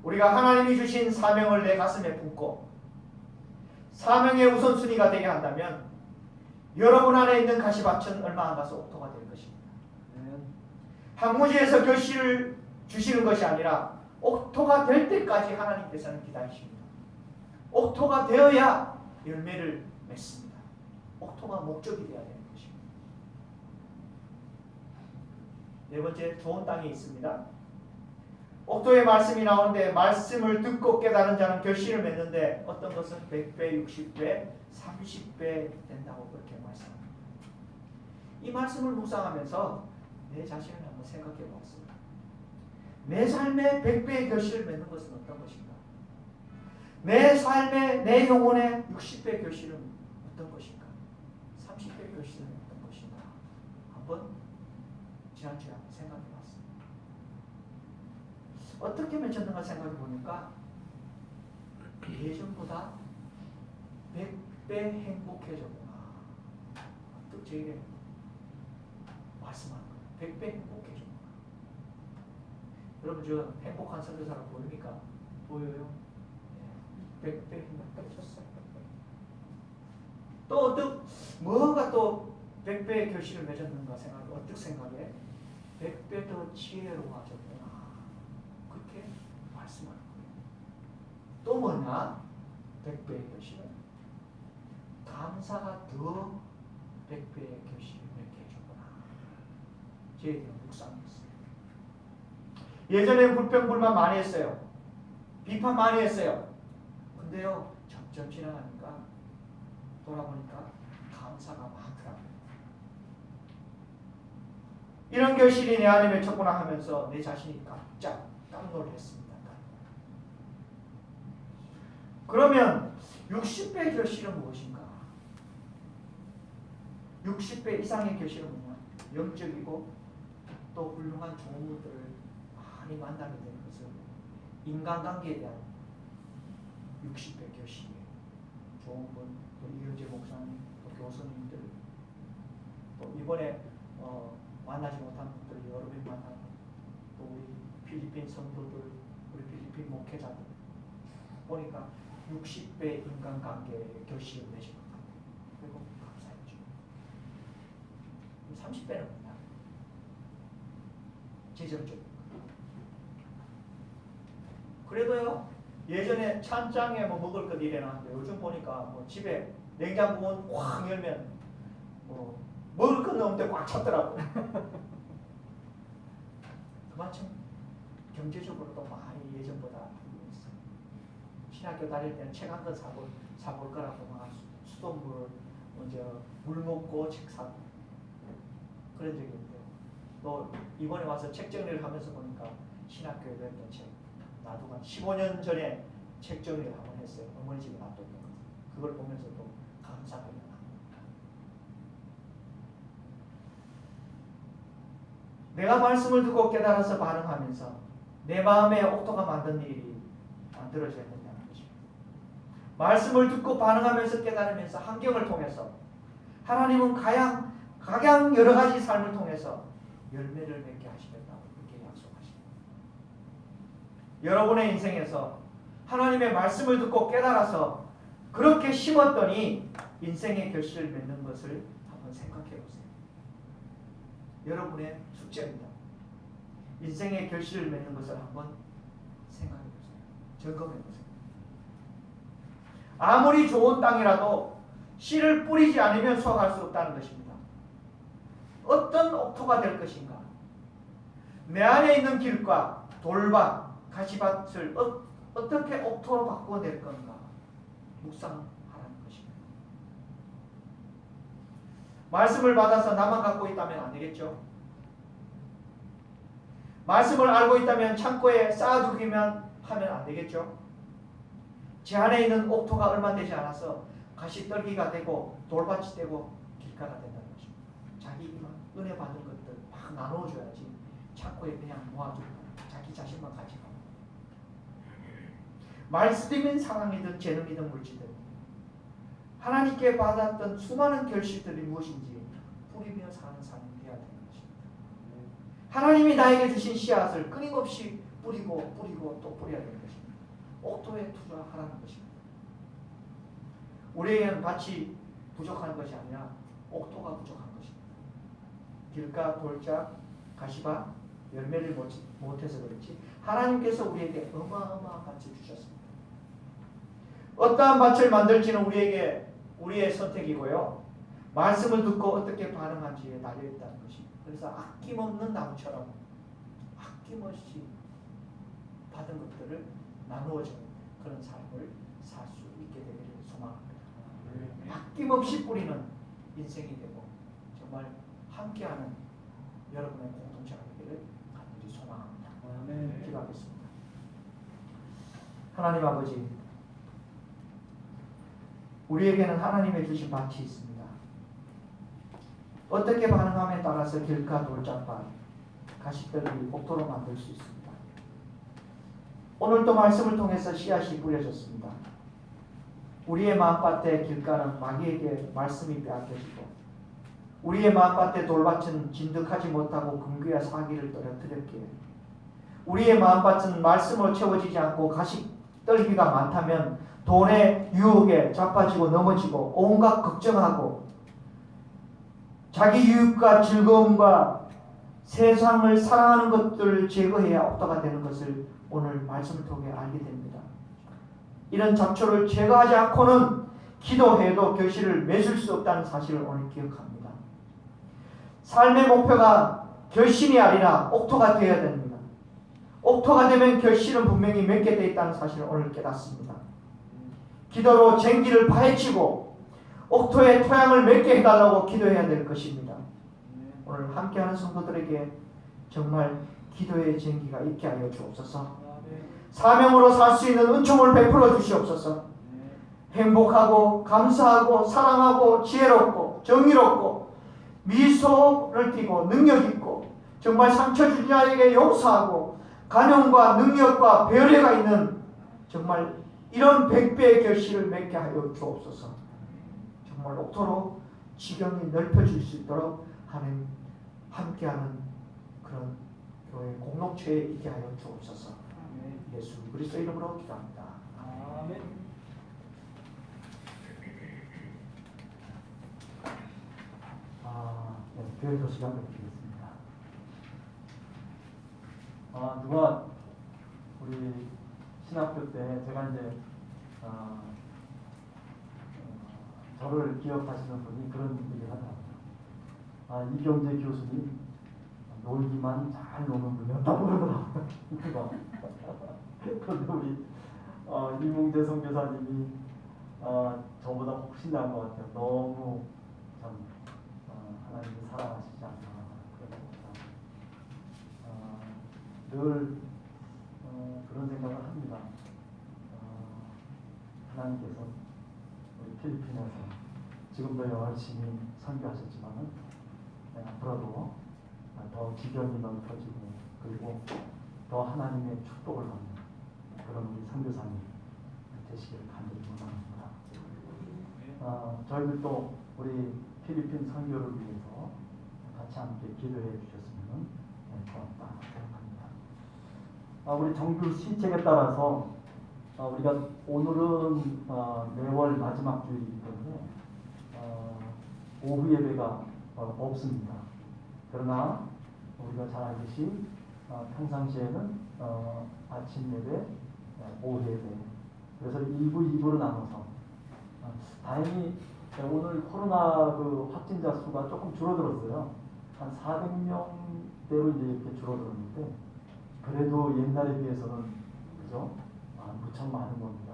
우리가 하나님이 주신 사명을 내 가슴에 품고 사명의 우선순위가 되게 한다면 여러분 안에 있는 가시밭은 얼마 안 가서 옥토가 될 것입니다. 황무지에서 결실을 주시는 것이 아니라 옥토가 될 때까지 하나님께서는 기다리십니다. 옥토가 되어야 열매를 맺습니다. 옥토가 목적이 되어야 되는 것입니다. 네 번째, 좋은 땅이 있습니다. 옥토의 말씀이 나오는데 말씀을 듣고 깨달은 자는 결실을 맺는데 어떤 것은 100배, 60배, 30배 된다고 그렇게 말씀합니다. 이 말씀을 묵상하면서 내 자신을 한번 생각해 보았습니다. 내 삶의 100배의 결실을 맺는 것은 어떤 것인가? 내 삶의, 내 영혼의 60배의 결실은 어떤 것인가? 30배의 결실은 어떤 것인가? 한번 지난주에 한번 생각해 봤습니다. 어떻게 맺혔는가 생각해 보니까 예전보다 100배 행복해졌구나. 또 저에게 말씀하는 100배 행복해졌구나. 여러분 저 행복한 선교사로 보입니까? 보여요? 네. 100배 행복해졌어요. 또 뭐가 또 100배의 결실을 맺었는가 생각해. 어떻게 생각해? 100배 더 지혜로워졌구나. 그렇게 말씀하는 거예요. 또 뭐냐? 100배의 결실은 감사가 더 100배의 결실을 맺게 해줬구나. 저에 대한 묵상이었어요. 예전에 불평불만 많이 했어요. 비판 많이 했어요. 근데요 점점 지나가니까 돌아보니까 감사가 많더라고요. 이런 결실이 내 안에 맺혔구나 하면서 내 자신이 깜놀했습니다. 그러면 60배 결실은 무엇인가? 60배 이상의 결실은 뭐냐? 영적이고 또 훌륭한 좋은 분들을 많이 만나게 되는 것은 인간관계에 대한 60배 결실이에요. 좋은 분, 또 이효재 목사님, 또 교수님들, 또 이번에 만나지 못한 분들 여러 명 만나고, 또 우리 필리핀 성도들, 우리 필리핀 목회자들 보니까 60배 인간관계의 결실을 맺은 것 같아요. 그리고 감사했죠. 30배는 뭐냐? 재정적. 그래도요, 예전에 찬장에 뭐 먹을 것 이래놨는데 요즘 보니까 뭐 집에 냉장고 문 확 열면 먹을 건 없는데 꽉 찼더라고. 그만큼 경제적으로도 많이 예전보다 있어요. 신학교 다닐 때는 책 한 권 사볼 거라고 막 수돗물 먼저 물 먹고 책 사고 그런 적이 있는데요. 또 이번에 와서 책 정리를 하면서 보니까 신학교에 배웠던 책 나도 한 15년 전에 책 정리를 한번 했어요. 어머니 집에 놔뒀던 거. 그걸 보면서도 감사가 일어납니다. 내가 말씀을 듣고 깨달아서 반응하면서 내 마음에 옥토가 만든 일이 만들어져야 된다는 것입니다. 말씀을 듣고 반응하면서 깨달으면서 환경을 통해서 하나님은 각양 여러 가지 삶을 통해서 열매를 맺게 하시겠다고 그렇게 약속하십니다. 여러분의 인생에서 하나님의 말씀을 듣고 깨달아서 그렇게 심었더니 인생의 결실을 맺는 것을 한번 생각해 보세요. 여러분의 숙제입니다. 인생의 결실을 맺는 것을 한번 생각해 보세요. 점검해 보세요. 아무리 좋은 땅이라도 씨를 뿌리지 않으면 수확할 수 없다는 것입니다. 어떤 옥토가 될 것인가? 내 안에 있는 길과 돌밭, 가시밭을 어떻게 옥토로 바꿔낼 건가? 묵상하라는 것입니다. 말씀을 받아서 나만 갖고 있다면 안 되겠죠? 말씀을 알고 있다면 창고에 쌓아두기만 하면 안 되겠죠? 제 안에 있는 옥토가 얼마 되지 않아서 가시떨기가 되고 돌밭이 되고 길가가 된다는 것입니다. 자기 은혜 받은 것들 막 나눠줘야지 창고에 그냥 모아두고 자기 자신만 가지고 말씀이든 사랑이든 재능이든 물질이든 하나님께 받았던 수많은 결실들이 무엇인지 뿌리며 사는 삶이 되어야 되는 것입니다. 하나님이 나에게 주신 씨앗을 끊임없이 뿌리고 또 뿌려야 되는 것입니다. 옥토에 투자하라는 것입니다. 우리에게는 밭이 부족한 것이 아니라 옥토가 부족한 것입니다. 길가, 돌짝, 가시밭, 열매를 못해서 그렇지 하나님께서 우리에게 어마어마한 밭을 주셨습니다. 어떠한 밭을 만들지는 우리의 선택이고요. 말씀을 듣고 어떻게 반응한지에 달려있다는 것입니다. 그래서 아낌없는 나무처럼 아낌없이 받은 것들을 나누어주는 그런 삶을 살 수 있게 되기를 소망합니다. 아낌없이 뿌리는 인생이 되고 정말 함께하는 여러분의 공동체가 되기를 간절히 소망합니다. 기도하겠습니다. 하나님 아버지, 우리에게는 하나님의 주신 밭이 있습니다. 어떻게 반응함에 따라서 길가, 돌짝밭, 가시떨기, 옥토로 만들 수 있습니다. 오늘도 말씀을 통해서 씨앗이 뿌려졌습니다. 우리의 마음밭의 길가는 마귀에게 말씀이 빼앗겨지고 우리의 마음밭의 돌밭은 진득하지 못하고 금귀와 사기를 떨어뜨렸기에 우리의 마음밭은 말씀으로 채워지지 않고 가시떨기가 많다면 돈의 유혹에 자빠지고 넘어지고 온갖 걱정하고 자기 유익과 즐거움과 세상을 사랑하는 것들을 제거해야 옥토가 되는 것을 오늘 말씀을 통해 알게 됩니다. 이런 잡초를 제거하지 않고는 기도해도 결실을 맺을 수 없다는 사실을 오늘 기억합니다. 삶의 목표가 결실이 아니라 옥토가 되어야 됩니다. 옥토가 되면 결실은 분명히 맺게 되어 있다는 사실을 오늘 깨닫습니다. 기도로 쟁기를 파헤치고 옥토의 토양을 맺게 해달라고 기도해야 될 것입니다. 오늘 함께하는 성도들에게 정말 기도의 전기가 있게 하여 주옵소서. 사명으로 살 수 있는 은총을 베풀어 주시옵소서. 행복하고 감사하고 사랑하고 지혜롭고 정의롭고 미소를 띠고 능력 있고 정말 상처 준 자에게 용서하고 간용과 능력과 배려가 있는 정말 이런 100배의 결실을 맺게 하여 주옵소서. 정말 옥토로 지경이 넓혀질 수 있도록 하는 함께하는 그런 교회 공동체에 있게 하여 주옵소서. 예수 그리스도 이름으로 기도합니다. 아멘. 교회 소식 한번 드리겠습니다. 누가 우리 신학교 때 제가 이제 저를 기억하시는 분이 그런 얘기를 하더라고요. 이경재 교수님 놀기만 잘 노는 분이었다고 그러더라고요. 그런데 우리 이몽재 선교사님이 저보다 훨씬 나은 것 같아요. 너무 참 하나님이 사랑하시지 않나 늘 그런 생각을 합니다. 하나님께서 우리 필리핀에서 지금도 열심히 선교하셨지만은 앞으로도 더 기견이 넓어지고 그리고 더 하나님의 축복을 받는 그런 우리 선교사님 되시기를 간절히 원합니다. 저희들도 우리 필리핀 선교를 위해서 같이 함께 기도해 주셨으면 고맙다 생각합니다. 우리 정규 시책에 따라서 우리가 오늘은 매월 마지막 주일이기 때문에 오후 예배가 없습니다. 그러나 우리가 잘 알듯이 평상시에는 아침 예배, 오후 예배, 그래서 1부, 2부로 나눠서 다행히 오늘 코로나 그 확진자 수가 조금 줄어들었어요. 한 400명대로 이제 이렇게 줄어들었는데 그래도 옛날에 비해서는 그죠? 무척 많은 겁니다.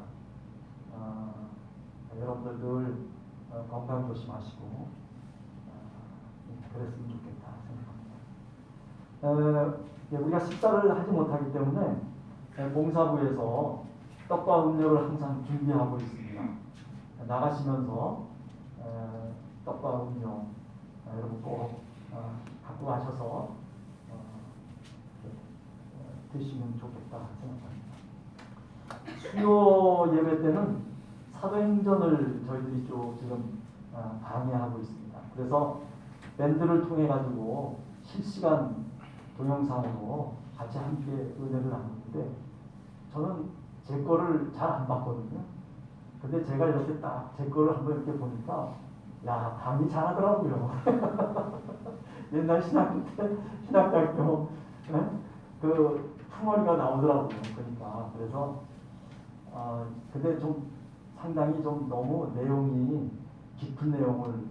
여러분들 늘 건강 조심하시고 그랬으면 좋겠다 생각합니다. 우리가 식사를 하지 못하기 때문에 봉사부에서 떡과 음료를 항상 준비하고 있습니다. 나가시면서 떡과 음료 여러분 꼭 갖고 가셔서 드시면 좋겠다 생각합니다. 수요 예배 때는 사도행전을 저희들이 쭉 지금 강의하고 있습니다. 그래서 밴드를 통해 가지고 실시간 동영상으로 같이 함께 은혜를 나누는데 저는 제 거를 잘 안 봤거든요. 근데 제가 이렇게 딱 제 거를 한번 이렇게 보니까 야, 강의 잘하더라고요. 옛날 신학교 때 신학대학교 그 풍어리가 나오더라고요. 그러니까 그래서 근데 좀 상당히 좀 너무 내용이 깊은 내용을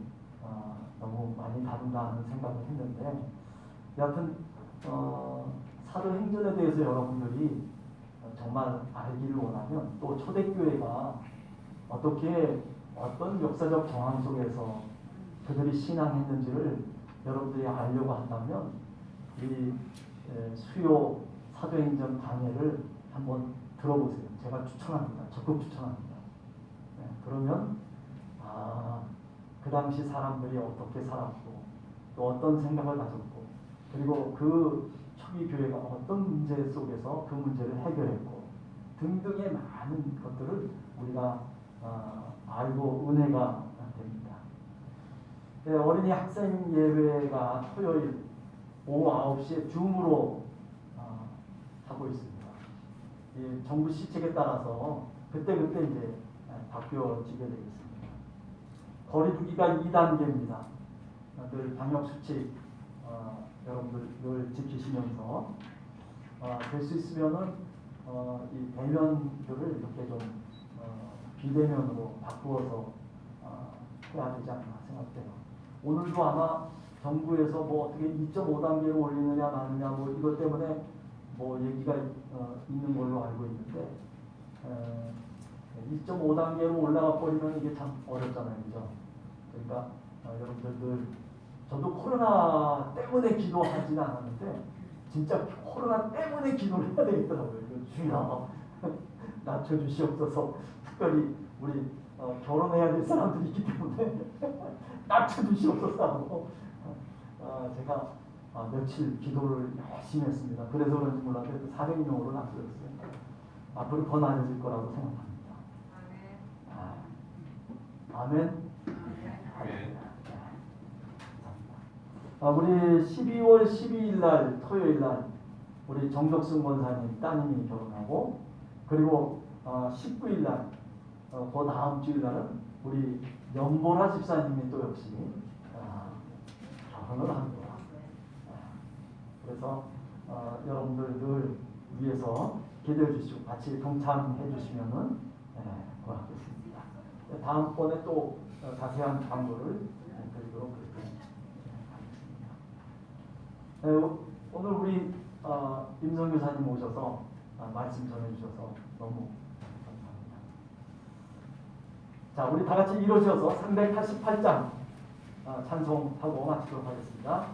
너무 많이 다룬다 하는 생각을 했는데 여하튼 사도행전에 대해서 여러분들이 정말 알기를 원하면 또 초대교회가 어떻게 어떤 역사적 정황 속에서 그들이 신앙했는지를 여러분들이 알려고 한다면 이 수요 사도행전 강해를 한번 들어보세요. 제가 추천합니다. 적극 추천합니다. 그러면 그 당시 사람들이 어떻게 살았고 또 어떤 생각을 가졌고 그리고 그 초기 교회가 어떤 문제 속에서 그 문제를 해결했고 등등의 많은 것들을 우리가 알고 은혜가 됩니다. 어린이 학생 예배가 토요일 오후 9시에 줌으로 하고 있습니다. 이 정부 시책에 따라서 그때그때 이제 바뀌어지게 되겠습니다. 거리두기가 2단계입니다. 늘 방역수칙 여러분들 늘 지키시면서 될 수 있으면은 이 대면들을 이렇게 좀 비대면으로 바꾸어서 해야 되지 않나 생각돼요. 오늘도 아마 정부에서 뭐 어떻게 2.5단계로 올리느냐 마느냐 뭐 이것 때문에 뭐 얘기가 있는 걸로 알고 있는데 2.5단계로 올라가 버리면 이게 참 어렵잖아요, 그죠? 그러니까 여러분들 늘 저도 코로나 때문에 기도하지는 않았는데 진짜 코로나 때문에 기도를 해야 되겠더라고요. 주여 낮춰주시옵소서. 특별히 우리 결혼해야 될 사람들이 있기 때문에 낮춰주시옵소서 하고 제가 며칠 기도를 열심히 했습니다. 그래서 그런지 몰라도 400명으로 낮춰졌어요. 앞으로 더 나아질 거라고 생각합니다. 아멘. 우리 12월 12일 날 토요일 날 우리 정덕승 권사님 따님이 결혼하고, 그리고 19일 날 그 다음 주일 날은 우리 연보라 집사님이 또 역시 결혼을 합니다. 그래서 여러분들 늘 위해서 기도해 주시고 같이 동참해 주시면은 고맙겠습니다. 다음번에 또 자세한 광고를 드리도록 하겠습니다. 오늘 우리 임성 교사님 오셔서 말씀 전해 주셔서 너무 감사합니다. 자, 우리 다 같이 이루어져서 388장 찬송하고 마치도록 하겠습니다.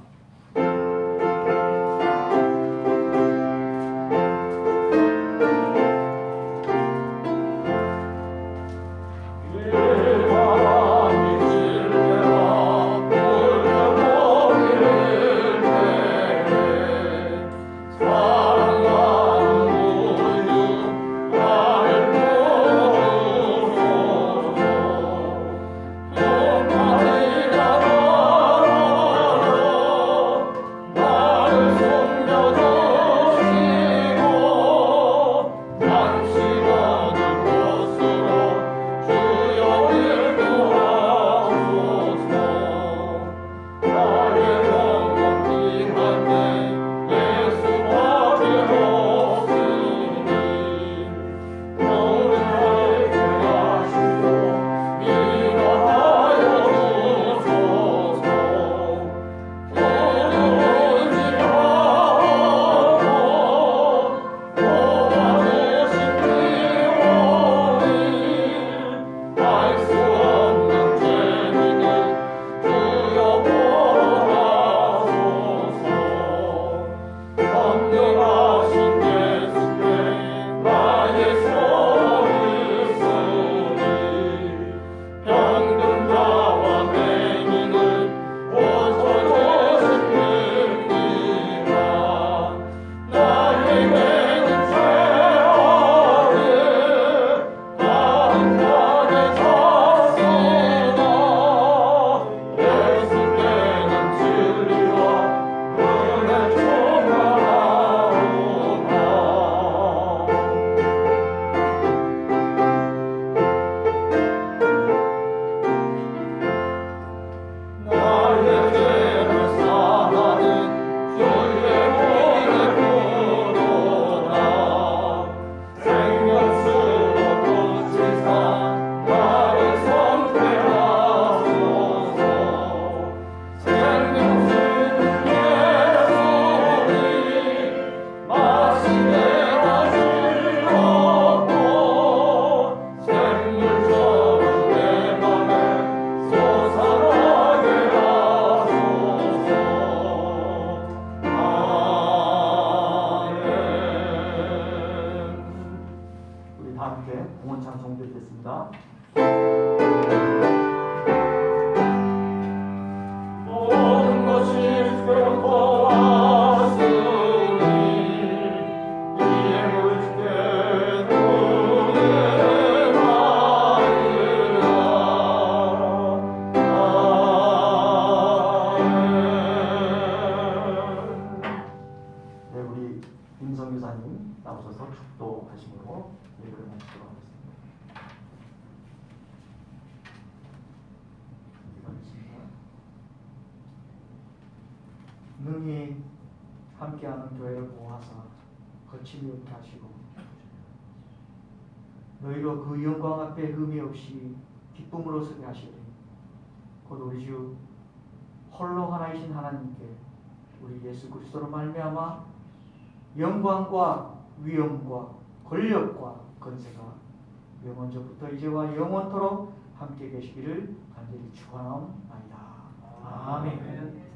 능히 함께하는 교회를 모아서 거침이 없게 하시고 너희로 그 영광 앞에 흠이 없이 기쁨으로 서게 하시리. 곧 우리 주 홀로 하나이신 하나님께 우리 예수 그리스도로 말미암아 영광과 위엄과 권력과 권세가 영원전부터 이제와 영원토록 함께 계시기를 간절히 간절히 축원하옵나이다. 아멘.